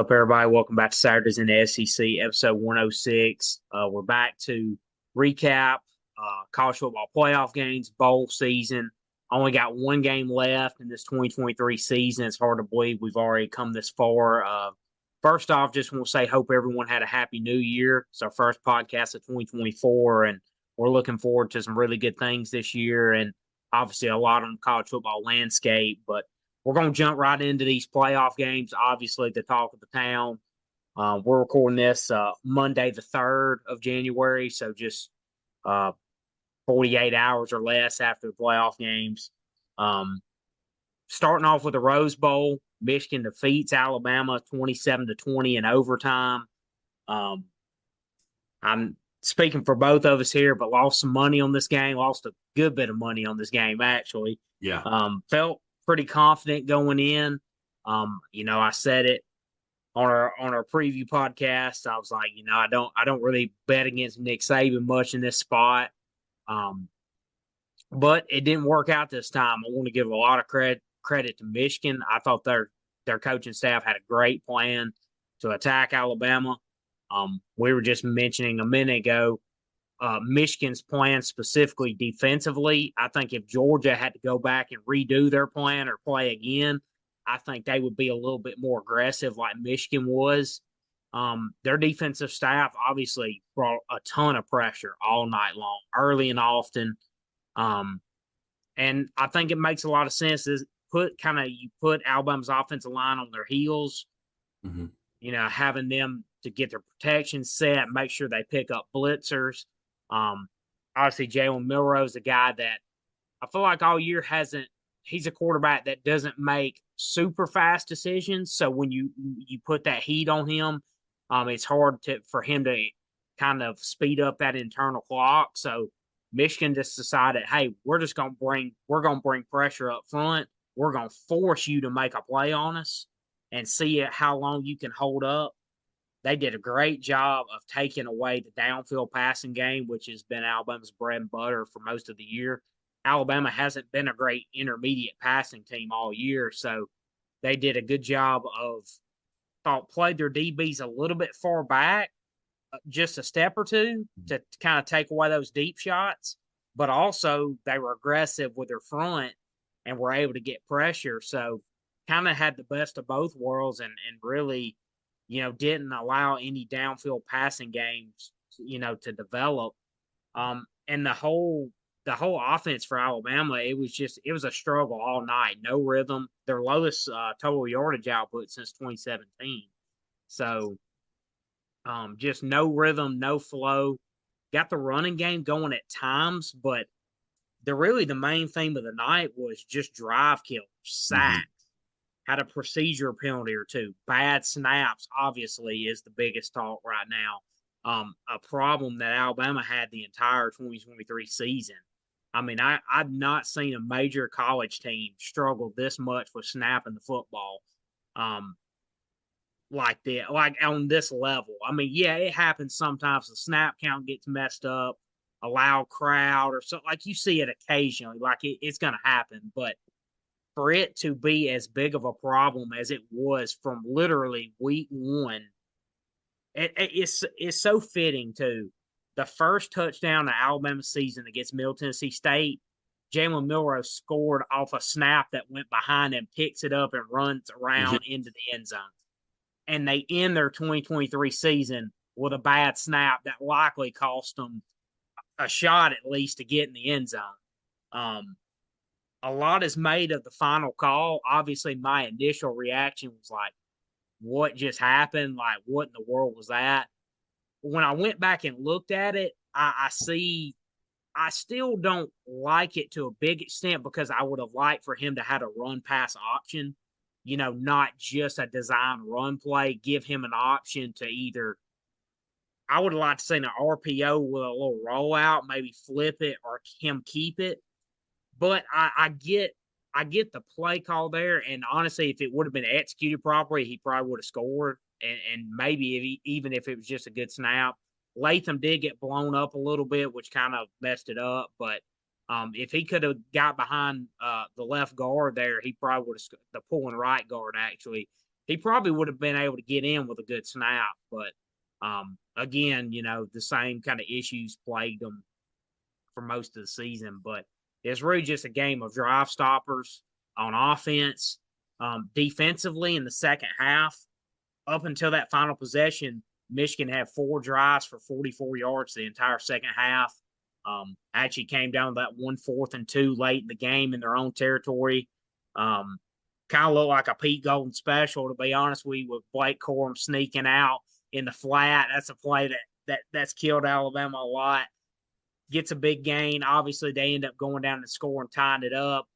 Up, everybody? Welcome back to Saturdays in the SEC, episode 106. We're back to recap college football playoff games, bowl season. Only got one game left in this 2023 season. It's hard to believe we've already come this far. First off, just want to say, hope everyone had a happy new year. It's our first podcast of 2024, and we're looking forward to some really good things this year, and obviously a lot on the college football landscape. But we're going to jump right into these playoff games. Obviously, the talk of the town. We're recording this Monday, the 3rd of January, so just uh, 48 hours or less after the playoff games. Starting off with the Rose Bowl, Michigan defeats Alabama 27-20 in overtime. Um, I'm speaking for both of us here, but lost some money on this game. Lost a good bit of money on this game, actually. Yeah. Felt pretty confident going in. I said it on our preview podcast. I was like, I don't really bet against Nick Saban much in this spot. But it didn't work out this time. I want to give a lot of credit to Michigan. I thought their coaching staff had a great plan to attack Alabama. We were just mentioning a minute ago Michigan's plan specifically defensively. I think if Georgia had to go back and redo their plan or play again, I think they would be a little bit more aggressive like Michigan was. Their defensive staff obviously brought a ton of pressure all night long, early and often. And I think it makes a lot of sense to you put Alabama's offensive line on their heels, Mm-hmm. Having them to get their protection set, make sure they pick up blitzers. Obviously, Jalen Milroe is a guy that I feel like all year he's a quarterback that doesn't make super fast decisions. So when you put that heat on him, it's hard for him to kind of speed up that internal clock. So Michigan just decided, hey, we're gonna bring pressure up front. We're gonna force you to make a play on us and see how long you can hold up. They did a great job of taking away the downfield passing game, which has been Alabama's bread and butter for most of the year. Alabama hasn't been a great intermediate passing team all year, so they did a good job of played their DBs a little bit far back, just a step or two to kind of take away those deep shots, but also they were aggressive with their front and were able to get pressure. So kind of had the best of both worlds and really didn't allow any downfield passing games, to develop. And the whole offense for Alabama, it was a struggle all night. No rhythm. Their lowest total yardage output since 2017. So, just no rhythm, no flow. Got the running game going at times, but the main theme of the night was just drive killers, Mm-hmm. sacks. Had a procedure penalty or two. Bad snaps, obviously, is the biggest talk right now. A problem that Alabama had the entire 2023 season. I mean, I've not seen a major college team struggle this much with snapping the football like on this level. I mean, yeah, it happens sometimes. The snap count gets messed up, a loud crowd or something. Like you see it occasionally. Like it's going to happen. But for it to be as big of a problem as it was from literally week one, it's so fitting too. The first touchdown of Alabama season against Middle Tennessee State, Jalen Milroe scored off a snap that went behind him, picks it up, and runs Yeah. around into the end zone. And they end their 2023 season with a bad snap that likely cost them a shot at least to get in the end zone. A lot is made of the final call. Obviously, my initial reaction was like, what just happened? Like, what in the world was that? When I went back and looked at it, I see I still don't like it to a big extent because I would have liked for him to have a run pass option, not just a design run play, give him an option to either I would have liked to see an RPO with a little rollout, maybe flip it or him keep it. But I get the play call there, and honestly, if it would have been executed properly, he probably would have scored, and maybe even if it was just a good snap. Latham did get blown up a little bit, which kind of messed it up. But if he could have got behind the left guard there, he probably would have the pulling right guard actually. he probably would have been able to get in with a good snap. But again, the same kind of issues plagued him for most of the season. But it's really just a game of drive stoppers on offense. Defensively in the second half, up until that final possession, Michigan had 4 drives for 44 yards the entire second half. Actually came down to that 1 4th and 2 late in the game in their own territory. Kind of looked like a Pete Golden special, to be honest with you, with Blake Corum sneaking out in the flat. That's a play that's killed Alabama a lot. Gets a big gain. Obviously, they end up going down and scoring, tying it up.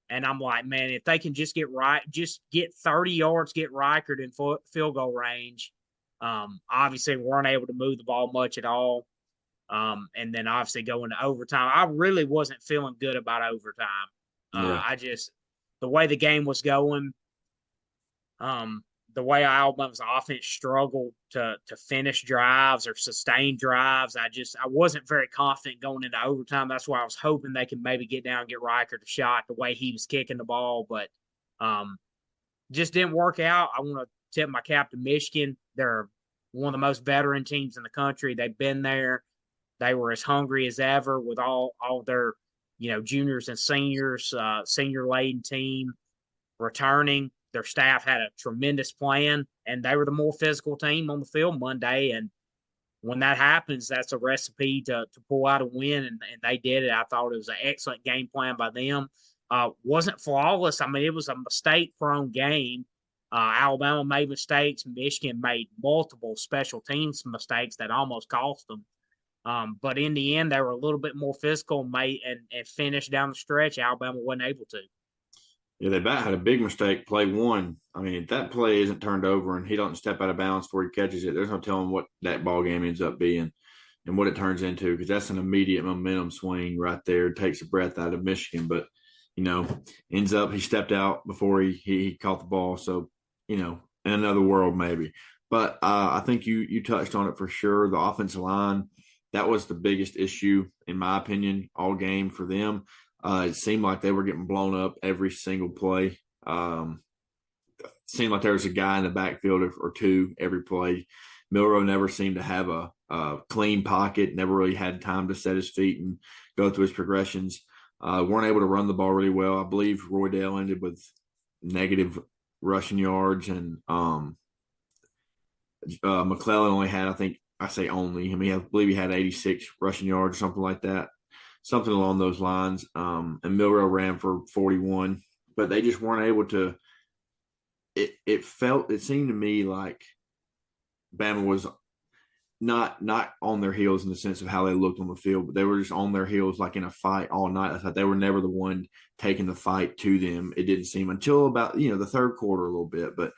And I'm like, man, if they can just get 30 yards, get Reichard in field goal range. Obviously, weren't able to move the ball much at all. And then obviously go into overtime. I really wasn't feeling good about overtime. Yeah. The way the game was going, the way Alabama's offense struggled to finish drives or sustain drives, I wasn't very confident going into overtime. That's why I was hoping they could maybe get down and get Reichard a shot the way he was kicking the ball, but just didn't work out. I want to tip my cap to Michigan. They're one of the most veteran teams in the country. They've been there. They were as hungry as ever with all their juniors and seniors, senior laden team returning. Their staff had a tremendous plan, and they were the more physical team on the field Monday. And when that happens, that's a recipe to pull out a win, and they did it. I thought it was an excellent game plan by them. Wasn't flawless. I mean, it was a mistake-prone game. Alabama made mistakes. Michigan made multiple special teams mistakes that almost cost them. But in the end, they were a little bit more physical and finished down the stretch. Alabama wasn't able to. Yeah, they had a big mistake, play 1. I mean, if that play isn't turned over and he doesn't step out of bounds before he catches it, there's no telling what that ball game ends up being and what it turns into, because that's an immediate momentum swing right there. It takes the breath out of Michigan, but, ends up he stepped out before he caught the ball. So, in another world maybe. But I think you touched on it for sure. The offensive line, that was the biggest issue, in my opinion, all game for them. It seemed like they were getting blown up every single play. Seemed like there was a guy in the backfield or 2 every play. Milroe never seemed to have a clean pocket, never really had time to set his feet and go through his progressions. Weren't able to run the ball really well. I believe Roydell ended with negative rushing yards, and McClellan only had, I believe he had 86 rushing yards or something like that. Something along those lines. And Milroe ran for 41, but they just weren't able to. It seemed to me like Bama was not on their heels in the sense of how they looked on the field, but they were just on their heels like in a fight all night. I thought they were never the one taking the fight to them. It didn't seem until about the third quarter a little bit, but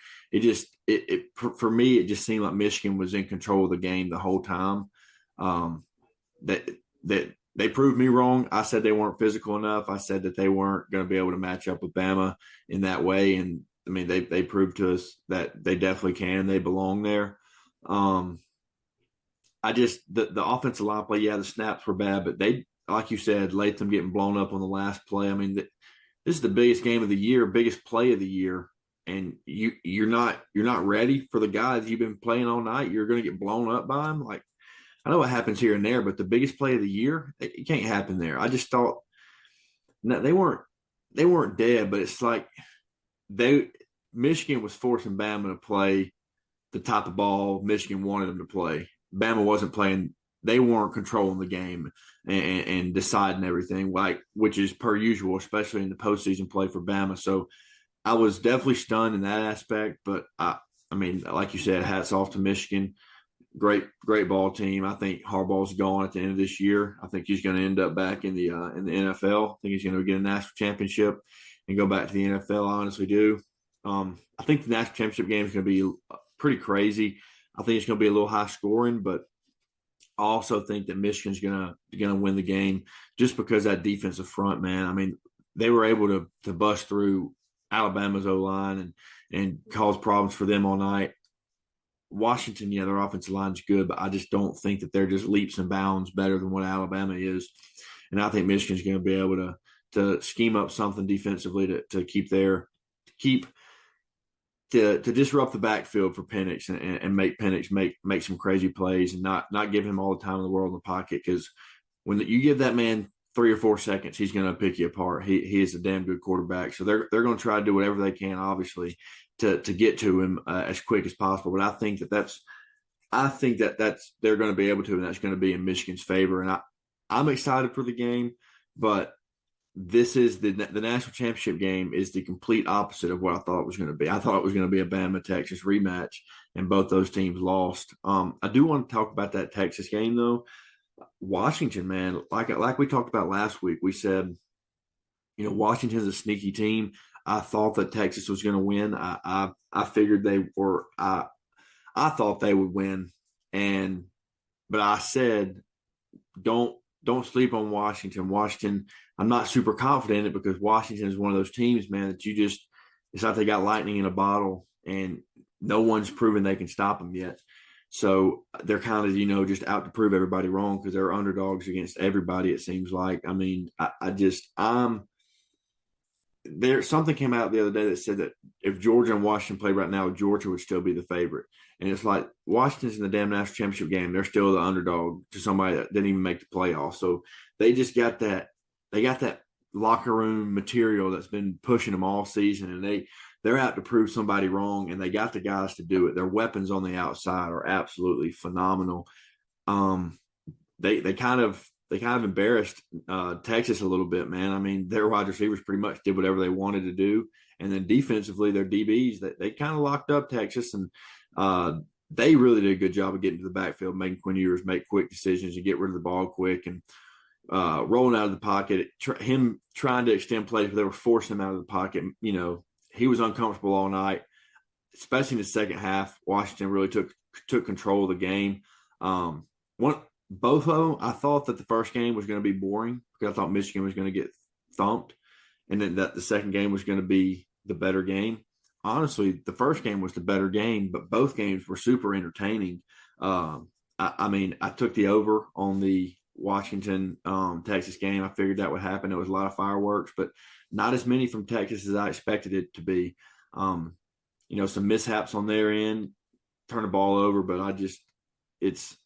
for me it just seemed like Michigan was in control of the game the whole time. That they proved me wrong. I said they weren't physical enough. I said that they weren't going to be able to match up with Bama in that way. And I mean, they proved to us that they definitely can. They belong there. The offensive line play, the snaps were bad, but they, like you said, Latham getting blown up on the last play. I mean, this is the biggest game of the year, biggest play of the year. And you're not ready for the guys you've been playing all night. You're going to get blown up by them. Like, I know what happens here and there, but the biggest play of the year, it can't happen there. I just thought they weren't dead, but it's like Michigan was forcing Bama to play the type of ball Michigan wanted them to play. Bama wasn't playing; they weren't controlling the game and deciding everything, which is per usual, especially in the postseason play for Bama. So I was definitely stunned in that aspect. But I mean, like you said, hats off to Michigan. Great ball team. I think Harbaugh's gone at the end of this year. I think he's going to end up back in the NFL. I think he's going to get a national championship and go back to the NFL. I honestly do. I think the national championship game is going to be pretty crazy. I think it's going to be a little high scoring, but I also think that Michigan's going to win the game just because that defensive front, man. I mean, they were able to bust through Alabama's O-line and cause problems for them all night. Washington, their offensive line's good, but I just don't think that they're just leaps and bounds better than what Alabama is. And I think Michigan's going to be able to scheme up something defensively to keep to disrupt the backfield for Penix and make Penix make some crazy plays and not give him all the time in the world in the pocket, because when you give that man 3 or 4 seconds, he's going to pick you apart. He is a damn good quarterback. So they're going to try to do whatever they can, obviously, to get to him as quick as possible. But I think that's they're going to be able to, and that's going to be in Michigan's favor. And I'm excited for the game, but this is the national championship game is the complete opposite of what I thought it was going to be. I thought it was going to be a Bama Texas rematch, and both those teams lost. I do want to talk about that Texas game though. Washington, man, like we talked about last week, we said, Washington's a sneaky team. I thought that Texas was going to win. I figured they were. I thought they would win, but I said, don't sleep on Washington. Washington, I'm not super confident in it because Washington is one of those teams, man, that it's like they got lightning in a bottle and no one's proven they can stop them yet. So they're kind of, just out to prove everybody wrong because they're underdogs against everybody, it seems like. I mean, something came out the other day that said that if Georgia and Washington played right now, Georgia would still be the favorite. And it's like Washington's in the damn national championship game. They're still the underdog to somebody that didn't even make the playoffs. So they just got that. They got that locker room material that's been pushing them all season, and they're out to prove somebody wrong. And they got the guys to do it. Their weapons on the outside are absolutely phenomenal. They kind of embarrassed Texas a little bit, man. I mean, their wide receivers pretty much did whatever they wanted to do, and then defensively, their DBs they kind of locked up Texas, and they really did a good job of getting to the backfield, making Quinn Ewers make quick decisions and get rid of the ball quick, and rolling out of the pocket. Him trying to extend plays, but they were forcing him out of the pocket. He was uncomfortable all night, especially in the second half. Washington really took control of the game. Both of them, I thought that the first game was going to be boring because I thought Michigan was going to get thumped, and then that the second game was going to be the better game. Honestly, the first game was the better game, but both games were super entertaining. I mean, I took the over on the Washington Texas game. I figured that would happen. There was a lot of fireworks, but not as many from Texas as I expected it to be. Some mishaps on their end, turn the ball over, but it's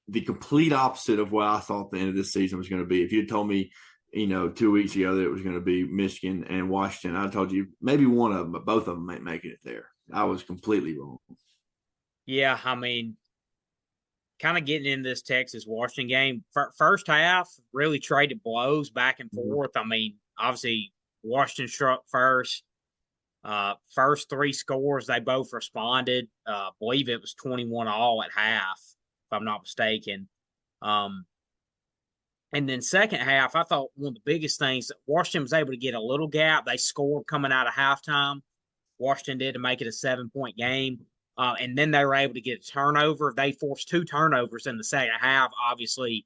the complete opposite of what I thought the end of this season was going to be. If you had told me, 2 weeks ago that it was going to be Michigan and Washington, I told you maybe one of them, but both of them ain't making it there. I was completely wrong. Yeah, I mean, kind of getting in this Texas Washington game, first half really traded blows back and forth. I mean, obviously Washington struck first. First three scores, they both responded. I believe it was 21 all at half, if I'm not mistaken. And then second half, I thought one of the biggest things, Washington was able to get a little gap. They scored coming out of halftime. Washington did to make it a 7-point game. And then they were able to get a turnover. They forced 2 turnovers in the second half. Obviously,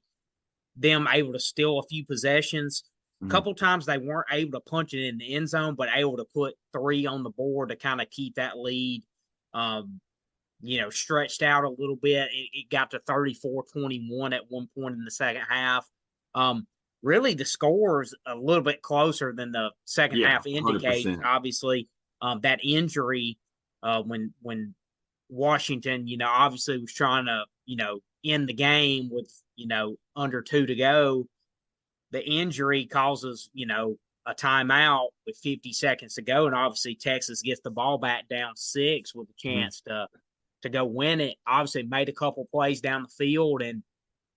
them able to steal a few possessions. A couple times they weren't able to punch it in the end zone, but able to put 3 on the board to kind of keep that lead, stretched out a little bit. It got to 34-21 at one point in the second half. Really, the score's a little bit closer than the second half indicates. 100%. Obviously, that injury when Washington, obviously was trying to, end the game with, under 2 to go. The injury causes, a timeout with 50 seconds to go, and obviously Texas gets the ball back down 6 with a chance to go win it. Obviously made a couple plays down the field, and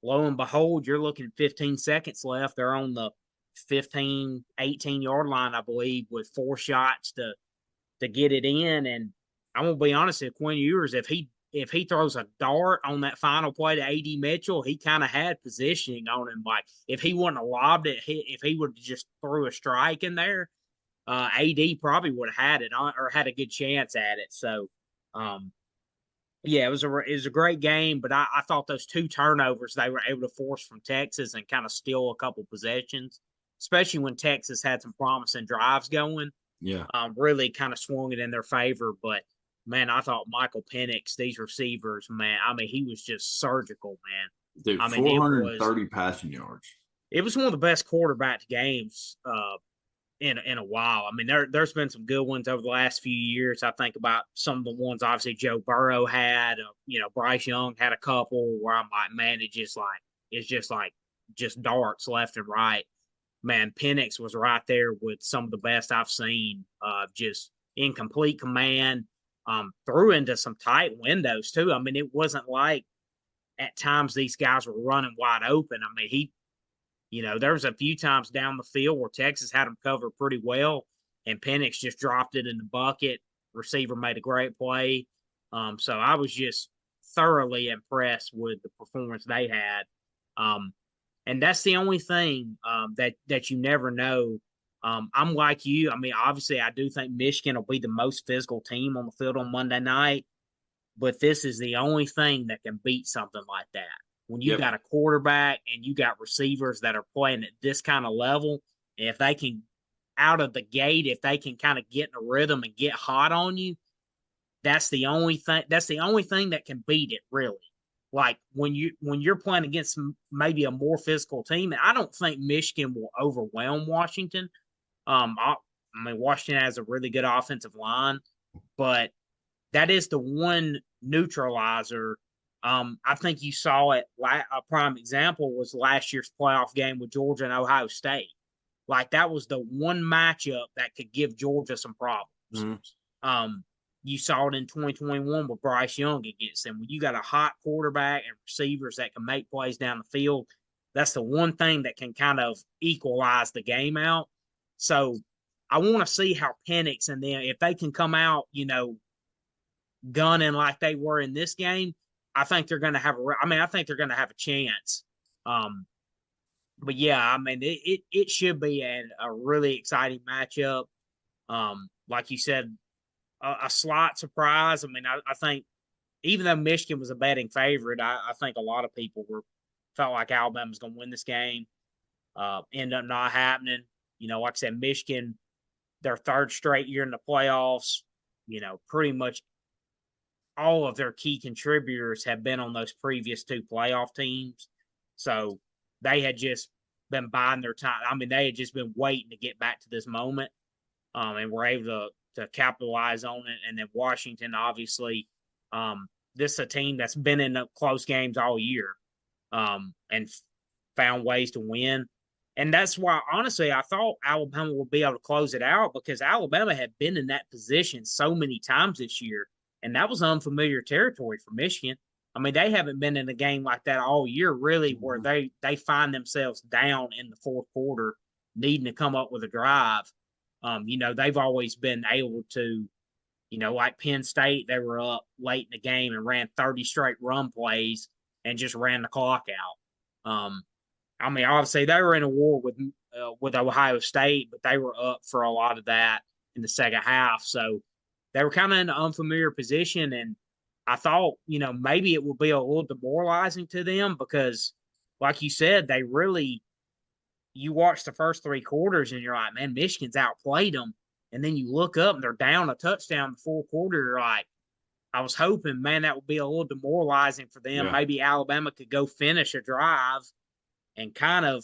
lo and behold, you're looking 15 seconds left. They're on the 15, 18-yard line, I believe, with 4 shots to get it in. And I'm going to be honest with Quinn Ewers, if he throws a dart on that final play to A.D. Mitchell, he kind of had positioning on him. Like, if he wouldn't have lobbed it, if he would have just threw a strike in there, A.D. probably would have had it or had a good chance at it. So, yeah, it was a great game, but I thought those 2 turnovers they were able to force from Texas and kind of steal a couple possessions, especially when Texas had some promising drives going. Yeah. Really kind of swung it in their favor. But, man, I thought Michael Penix, these receivers, man, I mean, he was just surgical, man. Dude, I mean, 430 passing yards. It was one of the best quarterback games in a while. I mean, there's been some good ones over the last few years. I think about some of the ones obviously Joe Burrow had. Bryce Young had a couple where I'm like, man, it's just darts left and right. Man, Penix was right there with some of the best I've seen. Just in complete command. Threw into some tight windows too. I mean, it wasn't like at times these guys were running wide open. I mean, there was a few times down the field where Texas had him covered pretty well, and Penix just dropped it in the bucket. Receiver made a great play. So I was just thoroughly impressed with the performance they had. And that's the only thing that you never know. I'm like you. I mean, obviously, I do think Michigan will be the most physical team on the field on Monday night, but this is the only thing that can beat something like that. When you Yep. got a quarterback and you got receivers that are playing at this kind of level, if they can out of the gate, if they can kind of get in a rhythm and get hot on you, that's the only thing. That's the only thing that can beat it, really. Like when you're playing against maybe a more physical team, and I don't think Michigan will overwhelm Washington. I mean, Washington has a really good offensive line, but that is the one neutralizer. I think you saw it. A prime example was last year's playoff game with Georgia and Ohio State. Like that was the one matchup that could give Georgia some problems. Mm-hmm. Um, you saw it in 2021 with Bryce Young against them. When you got a hot quarterback and receivers that can make plays down the field, that's the one thing that can kind of equalize the game out. So I want to see how Penix and them, if they can come out, gunning like they were in this game, I think they're going to have I think they're going to have a chance. Um, but yeah, I mean, it should be a really exciting matchup. Like you said, a slight surprise. I mean, I think even though Michigan was a betting favorite, I think a lot of people felt like Alabama's going to win this game. End up not happening. Like I said, Michigan, their third straight year in the playoffs. Pretty much all of their key contributors have been on those previous two playoff teams. So they had just been biding their time. I mean, they had just been waiting to get back to this moment, and were able to capitalize on it. And then Washington, obviously, this is a team that's been in close games all year, and found ways to win. And that's why, honestly, I thought Alabama would be able to close it out because Alabama had been in that position so many times this year, and that was unfamiliar territory for Michigan. I mean, they haven't been in a game like that all year, really, where they find themselves down in the fourth quarter, needing to come up with a drive. They've always been able to, like Penn State, they were up late in the game and ran 30 straight run plays and just ran the clock out. I mean, obviously they were in a war with Ohio State, but they were up for a lot of that in the second half. So they were kind of in an unfamiliar position, and I thought, maybe it would be a little demoralizing to them because, like you said, you watch the first three quarters and you're like, man, Michigan's outplayed them. And then you look up and they're down a touchdown in the fourth quarter. You're like, I was hoping, man, that would be a little demoralizing for them. Yeah. Maybe Alabama could go finish a drive and kind of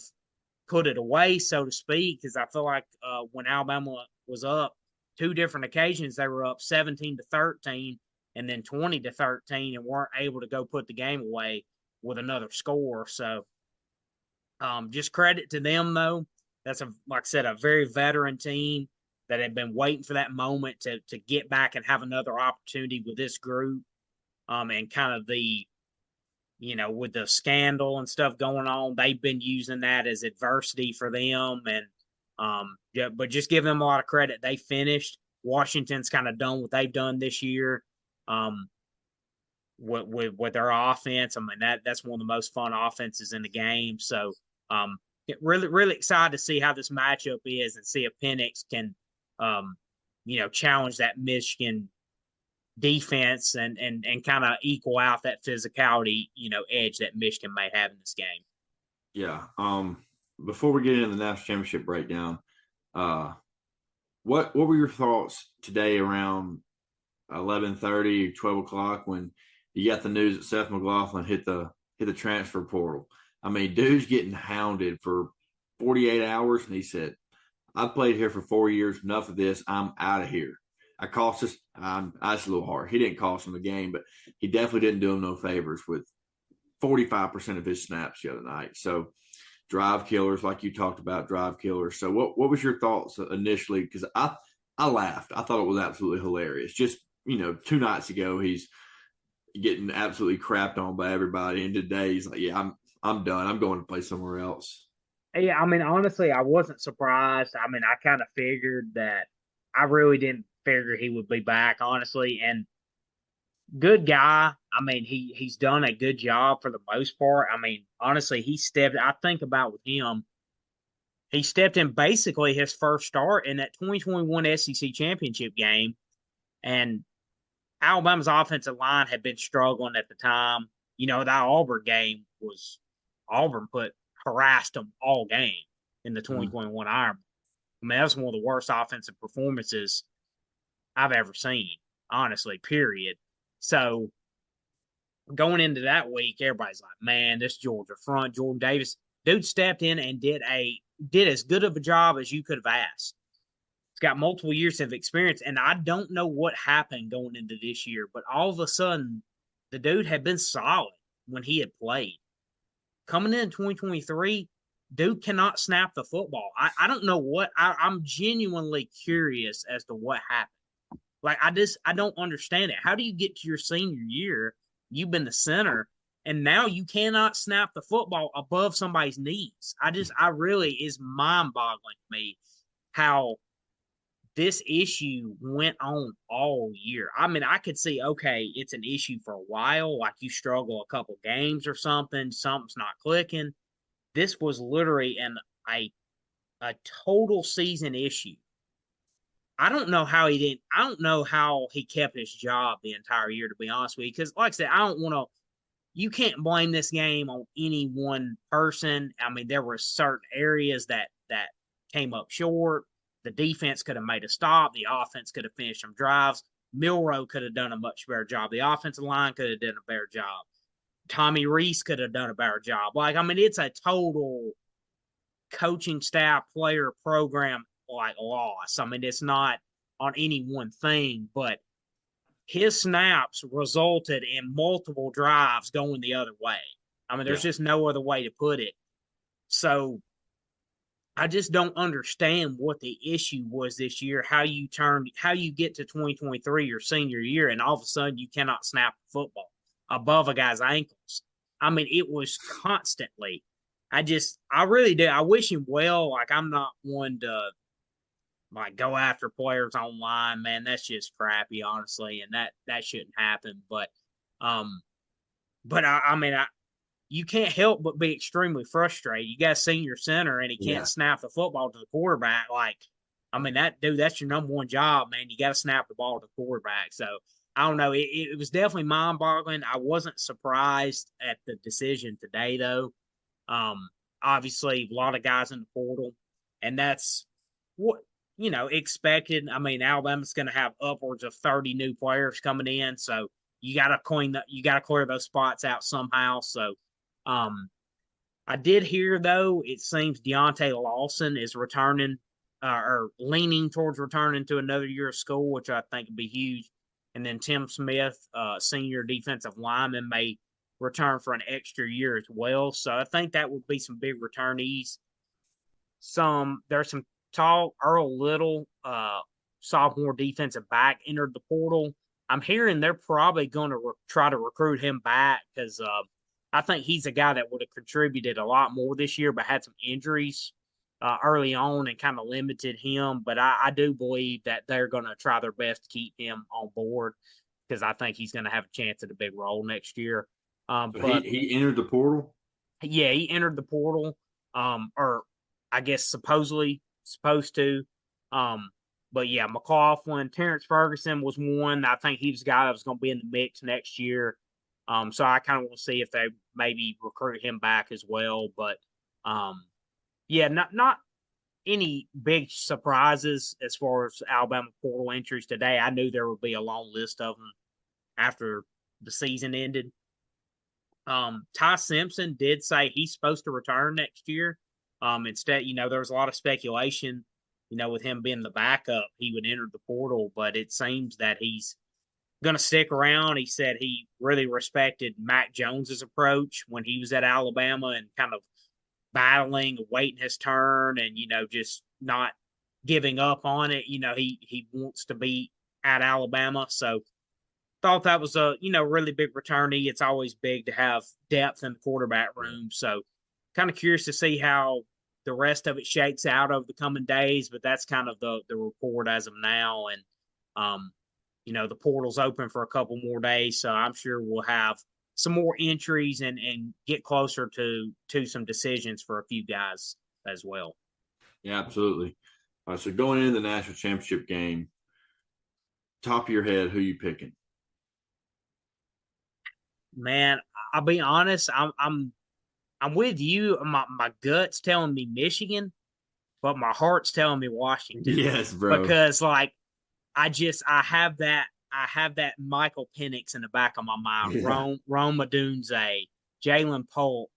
put it away, so to speak, because I feel like when Alabama was up two different occasions, they were up 17-13 and then 20-13 and weren't able to go put the game away with another score. So just credit to them, though. That's, like I said, a very veteran team that had been waiting for that moment to get back and have another opportunity with this group. And kind of with the scandal and stuff going on, they've been using that as adversity for them. And yeah, but just give them a lot of credit. They finished. Washington's kind of done what they've done this year. With their offense, I mean that's one of the most fun offenses in the game. So really really excited to see how this matchup is and see if Penix can challenge that Michigan defense and kind of equal out that physicality edge that Michigan may have in this game. Yeah. Before we get into the national championship breakdown, what were your thoughts today around 11:30, 12 o'clock when you got the news that Seth McLaughlin hit the transfer portal? I mean, dude's getting hounded for 48 hours, and he said, I've played here for 4 years. Enough of this. I'm out of here. I cost us. That's a little hard. He didn't cost him the game, but he definitely didn't do him no favors with 45% of his snaps the other night. So drive killers, like you talked about, drive killers. So what was your thoughts initially? Because I laughed. I thought it was absolutely hilarious. Just 2 nights ago, he's getting absolutely crapped on by everybody, and today he's like, yeah, I'm done. I'm going to play somewhere else. Yeah, I mean, honestly, I wasn't surprised. I mean, I kind of figured that. I really didn't figure he would be back, honestly. And good guy. I mean, he's done a good job for the most part. I mean, honestly, he stepped. I think about with him, he stepped in basically his first start in that 2021 SEC championship game, and Alabama's offensive line had been struggling at the time. You know, that Auburn game was Auburn put harassed them all game in the Mm. 2021 Iron. I mean, that's one of the worst offensive performances I've ever seen, honestly, period. So going into that week, everybody's like, man, this Georgia front, Jordan Davis, dude stepped in and did as good of a job as you could have asked. He's got multiple years of experience, and I don't know what happened going into this year, but all of a sudden, the dude had been solid when he had played. Coming in 2023, dude cannot snap the football. I don't know what I'm genuinely curious as to what happened. Like I don't understand it. How do you get to your senior year? You've been the center, and now you cannot snap the football above somebody's knees. I really is mind boggling to me how this issue went on all year. I mean, I could see, okay, it's an issue for a while, like you struggle a couple games or something, something's not clicking. This was literally a a total season issue. I don't know how he kept his job the entire year, to be honest with you. Because, like I said, I don't want to. You can't blame this game on any one person. I mean, there were certain areas that came up short. The defense could have made a stop. The offense could have finished some drives. Milrow could have done a much better job. The offensive line could have done a better job. Tommy Reese could have done a better job. Like, I mean, it's a total coaching staff, player, program like loss. I mean, it's not on any one thing, but his snaps resulted in multiple drives going the other way. I mean, there's Yeah. just no other way to put it. So I just don't understand what the issue was this year. How you get to 2023, your senior year, and all of a sudden you cannot snap the football above a guy's ankles. I mean, it was constantly. I really do. I wish him well. Like, I'm not one to like go after players online, man. That's just crappy, honestly, and that shouldn't happen. Um, I mean, you can't help but be extremely frustrated. You got a senior center and he can't Yeah. snap the football to the quarterback. Like, I mean, that dude, that's your number one job, man. You got to snap the ball to the quarterback. So I don't know. It was definitely mind boggling. I wasn't surprised at the decision today, though. Um, Obviously, a lot of guys in the portal, and that's what expected. I mean, Alabama's going to have upwards of 30 new players coming in, so you got to clear those spots out somehow. So, um, I did hear though it seems Deontay Lawson is returning or leaning towards returning to another year of school, which I think would be huge. And then Tim Smith, senior defensive lineman, may return for an extra year as well. So I think that would be some big returnees. There's some talk. Earl Little, sophomore defensive back, entered the portal. I'm hearing they're probably going to try to recruit him back because I think he's a guy that would have contributed a lot more this year, but had some injuries early on and kind of limited him. But I do believe that they're going to try their best to keep him on board because I think he's going to have a chance at a big role next year. So he But he entered the portal. yeah, he entered the portal, or I guess supposed to. Um, but yeah, McLaughlin, Terrence Ferguson was one. I think he was a guy that was going to be in the mix next year. So I kind of want to see if they maybe recruit him back as well. But yeah, not any big surprises as far as Alabama portal entries today. I knew there would be a long list of them after the season ended. Ty Simpson did say he's supposed to return next year. Instead, there was a lot of speculation with him being the backup, he would enter the portal. But it seems that he's going to stick around. He said he really respected Mac Jones's approach when he was at Alabama and kind of battling, waiting his turn, and just not giving up on it. He wants to be at Alabama, so thought that was a really big returnee. It's always big to have depth in the quarterback room. So kind of curious to see how the rest of it shakes out over the coming days. But that's kind of the report as of now. And the portal's open for a couple more days, so I'm sure we'll have some more entries and get closer to some decisions for a few guys as well. Yeah, absolutely. So going into the national championship game, top of your head, who you picking? Man, I'll be honest. I'm with you. My gut's telling me Michigan, but my heart's telling me Washington Yes, bro. because I have that Michael Penix in the back of my mind. Yeah. Rome Odunze, Jalen Polk,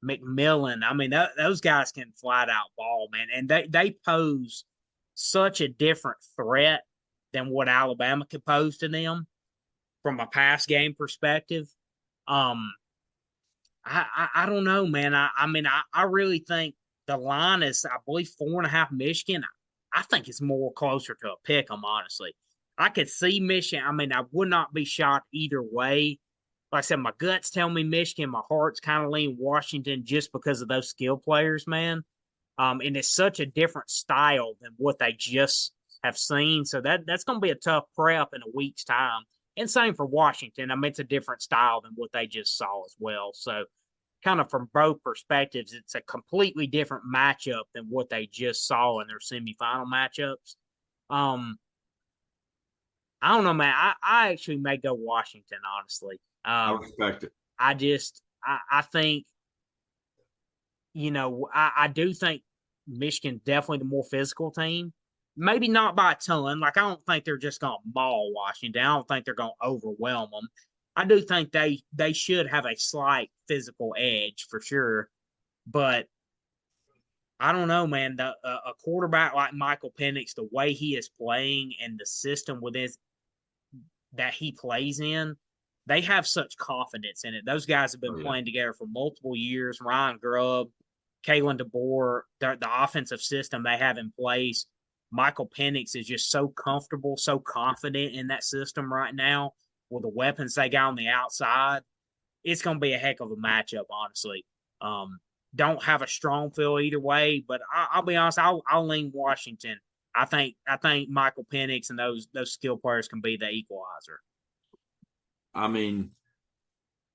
McMillan. I mean, those guys can flat out ball, man, and they pose such a different threat than what Alabama could pose to them from a pass game perspective. Um, I don't know, man. I really think the line is, I believe, 4.5 Michigan. I think it's more closer to a pick 'em, honestly. I could see Michigan. I mean, I would not be shocked either way. Like I said, my guts tell me Michigan. My heart's kind of leaning Washington just because of those skill players, man. And it's such a different style than what they just have seen. So that's going to be a tough prep in a week's time. And same for Washington. I mean, it's a different style than what they just saw as well. So, kind of from both perspectives, it's a completely different matchup than what they just saw in their semifinal matchups. Um, I don't know, man. I actually may go Washington, honestly. I respect it. I think, I do think Michigan definitely the more physical team. Maybe not by a ton. Like, I don't think they're just going to maul Washington. I don't think they're going to overwhelm them. I do think they should have a slight physical edge for sure, but I don't know, man. A quarterback like Michael Penix, the way he is playing and the system within that he plays in, they have such confidence in it. Those guys have been Oh, yeah. playing together for multiple years. Ryan Grubb, Kalen DeBoer, the offensive system they have in place. Michael Penix is just so comfortable, so confident in that system right now with the weapons they got on the outside. It's going to be a heck of a matchup, honestly. Don't have a strong feel either way, but I'll be honest. I'll lean Washington. I think Michael Penix and those skill players can be the equalizer. I mean,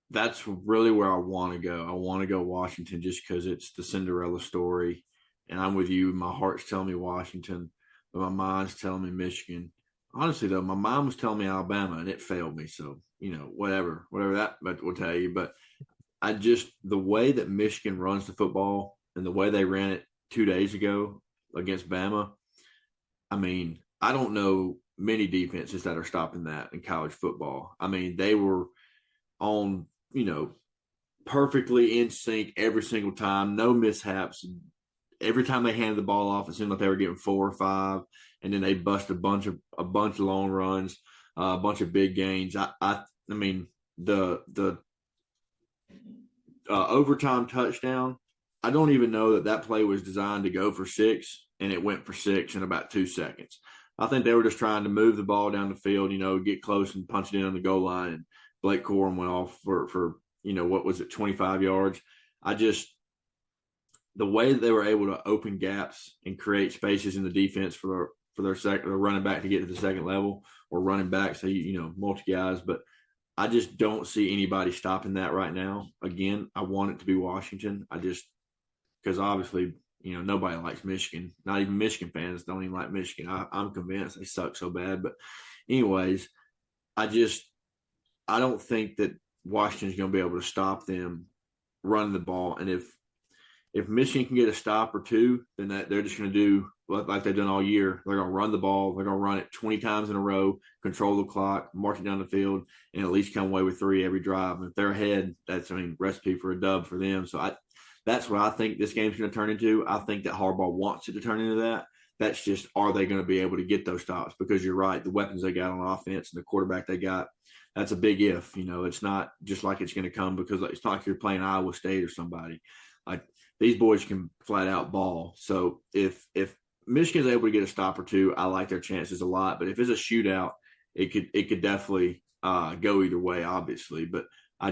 that's really where I want to go. I want to go Washington just because it's the Cinderella story. And I'm with you. My heart's telling me Washington, but my mind's telling me Michigan. Honestly, though, my mind was telling me Alabama, and it failed me. So, whatever that will tell you. But the way that Michigan runs the football and the way they ran it 2 days ago against Bama, I mean, I don't know many defenses that are stopping that in college football. I mean, they were on, perfectly in sync every single time, no mishaps. Every time they handed the ball off, it seemed like they were getting 4 or 5, and then they bust a bunch of long runs, a bunch of big gains. I mean, the overtime touchdown. I don't even know that play was designed to go for 6, and it went for 6 in about 2 seconds. I think they were just trying to move the ball down the field, get close and punch it in on the goal line. And Blake Corum went off for what was it, 25 yards. The way that they were able to open gaps and create spaces in the defense for their running back to get to the second level, or running back, so multi guys. But I just don't see anybody stopping that right now. Again, I want it to be Washington. Because obviously, nobody likes Michigan. Not even Michigan fans don't even like Michigan. I'm convinced they suck so bad. But anyways, I don't think that Washington's going to be able to stop them running the ball. And if Michigan can get a stop or two, then they're just going to do like they've done all year. They're going to run the ball. They're going to run it 20 times in a row, control the clock, march it down the field, and at least come away with 3 every drive. And if they're ahead, that's, recipe for a dub for them. So that's what I think this game's going to turn into. I think that Harbaugh wants it to turn into that. That's just, are they going to be able to get those stops? Because you're right, the weapons they got on offense and the quarterback they got, that's a big if. It's not just like it's going to come, because it's not like you're playing Iowa State or somebody. Like, these boys can flat out ball. So if Michigan's able to get a stop or two, I like their chances a lot. But if it's a shootout, it could definitely go either way, obviously. But I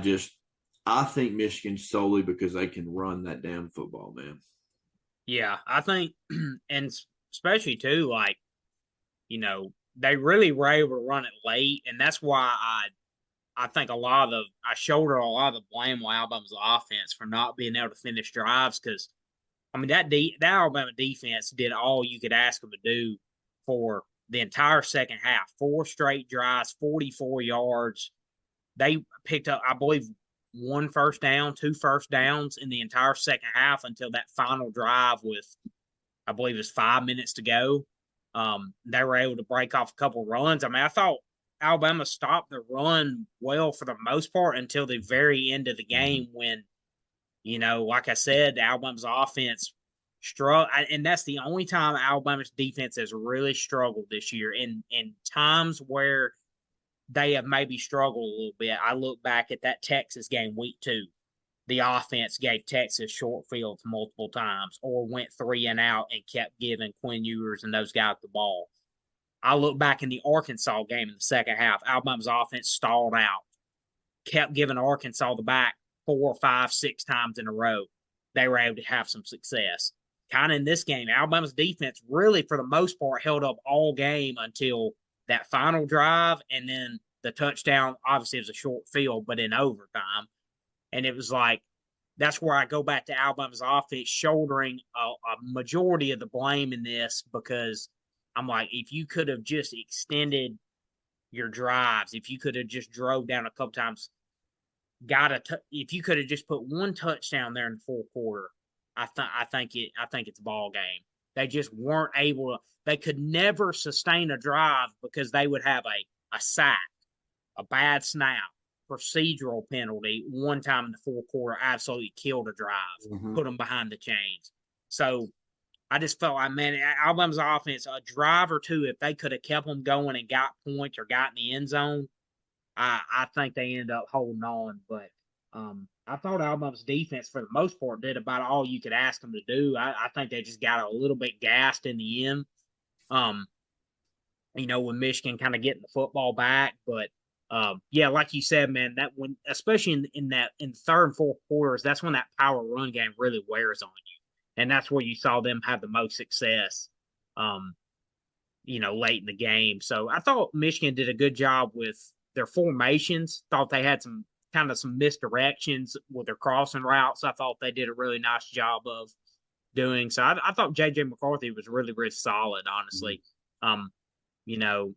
think Michigan, solely because they can run that damn football, man. Yeah, I think, and especially too, like, they really were able to run it late, and that's why I think I shoulder a lot of the blame on Alabama's offense for not being able to finish drives, because I mean that Alabama defense did all you could ask them to do for the entire second half. 4 straight drives, 44 yards. They picked up, I believe, 1 first down, 2 first downs in the entire second half until that final drive with, I believe, it was 5 minutes to go. They were able to break off a couple runs. I mean, I thought Alabama stopped the run well for the most part until the very end of the game when, like I said, Alabama's offense struggled. And that's the only time Alabama's defense has really struggled this year. In times where they have maybe struggled a little bit, I look back at that Texas game week 2. The offense gave Texas short fields multiple times or went 3 and out and kept giving Quinn Ewers and those guys the ball. I look back in the Arkansas game in the second half. Alabama's offense stalled out, kept giving Arkansas the back 4, 5, 6 times in a row. They were able to have some success. Kind of in this game, Alabama's defense really, for the most part, held up all game until that final drive, and then the touchdown. Obviously, it was a short field, but in overtime. And it was like, that's where I go back to Alabama's offense shouldering a majority of the blame in this, because I'm like, if you could have just extended your drives, if you could have just drove down a couple times, if you could have just put one touchdown there in the fourth quarter, I think it's a ball game. They just weren't able to. They could never sustain a drive because they would have a sack, a bad snap, procedural penalty one time in the fourth quarter, absolutely killed a drive, Mm-hmm. put them behind the chains. So I just felt like, man, Alabama's offense, a drive or two, if they could have kept them going and got points or got in the end zone, I think they ended up holding on. But I thought Alabama's defense, for the most part, did about all you could ask them to do. I think they just got a little bit gassed in the end. Um, with Michigan kind of getting the football back. But yeah, like you said, man, that when, especially in third and fourth quarters, that's when that power run game really wears on you, and that's where you saw them have the most success. Um, late in the game. So I thought Michigan did a good job with their formations. Thought they had some misdirections with their crossing routes. I thought they did a really nice job of doing. So I thought JJ McCarthy was really, really solid, honestly. Um, you know,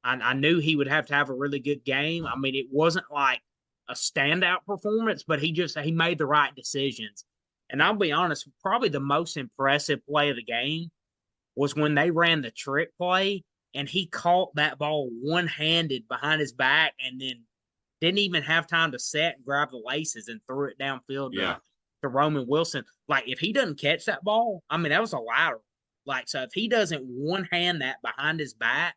I knew he would have to have a really good game. I mean, it wasn't like a standout performance, but he made the right decisions. And I'll be honest, probably the most impressive play of the game was when they ran the trick play and he caught that ball one-handed behind his back and then didn't even have time to set and grab the laces and threw it downfield Yeah. to Roman Wilson. Like, if he doesn't catch that ball, I mean, that was a lateral. Like, so if he doesn't one-hand that behind his back,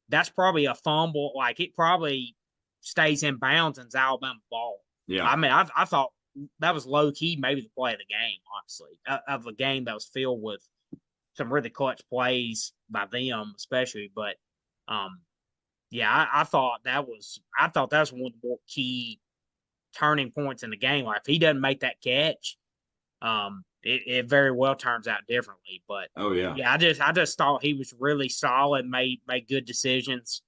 that's probably a fumble. Like, it probably stays in bounds and it's Alabama ball. Yeah. I mean, I thought that was low-key maybe the play of the game, honestly, of a game that was filled with some really clutch plays by them, especially. But yeah, I thought that was one of the more key turning points in the game. Like, if he doesn't make that catch, it very well turns out differently. But Oh yeah. yeah, I just thought he was really solid, made good decisions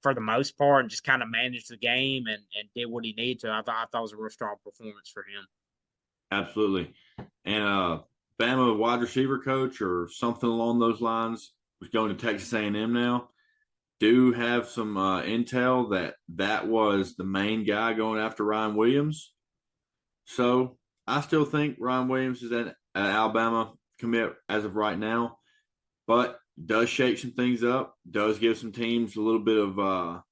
for the most part, and just kind of managed the game and did what he needed to. I thought it was a real strong performance for him. Absolutely. And Bama wide receiver coach or something along those lines was going to Texas A&M now. Do have some intel that was the main guy going after Ryan Williams. So I still think Ryan Williams is an Alabama commit as of right now, but does shake some things up, does give some teams a little bit of